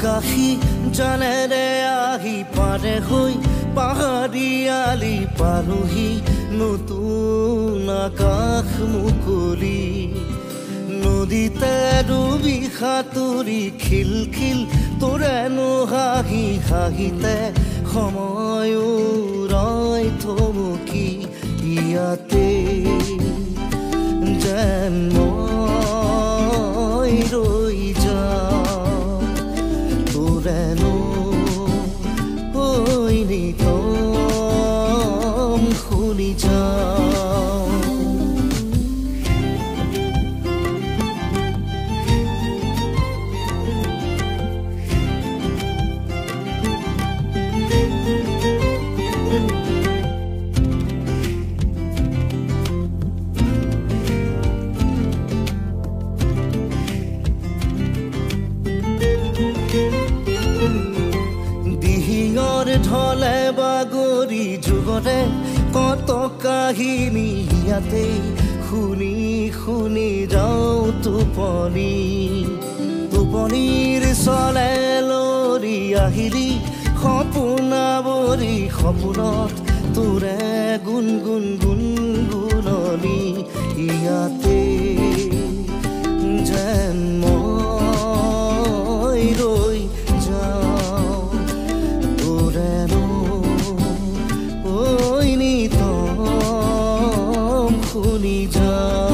আকাশী জানেৰে আহি পাৰে হৈ পাহাৰীয়ালি পালোহি নতুন আকাশ মুকলি নদীতে ডুবি সাঁতুৰি খিলখিল তোৰেনো হাঁহি হাঁহিতে সময় ৰয় থমকি ইয়াতে যেন মই ৰৈ যাওঁ তোৰেনো ঐ নিতম শুনি যাওঁ ঢলে বাগৰি যুগৰে কত কাহিনী ইয়াতে শুনি শুনি যাওঁ টোপনি টোপনিৰ চলে লৰি আহিলি সপোনাবৰি সপোনত তোৰে গুণ গুণ গুণ গুণনি ইয়াতে যেন মই ৰৈ যাওঁ তোৰেনো ঐ নিতম শুনি যাওঁ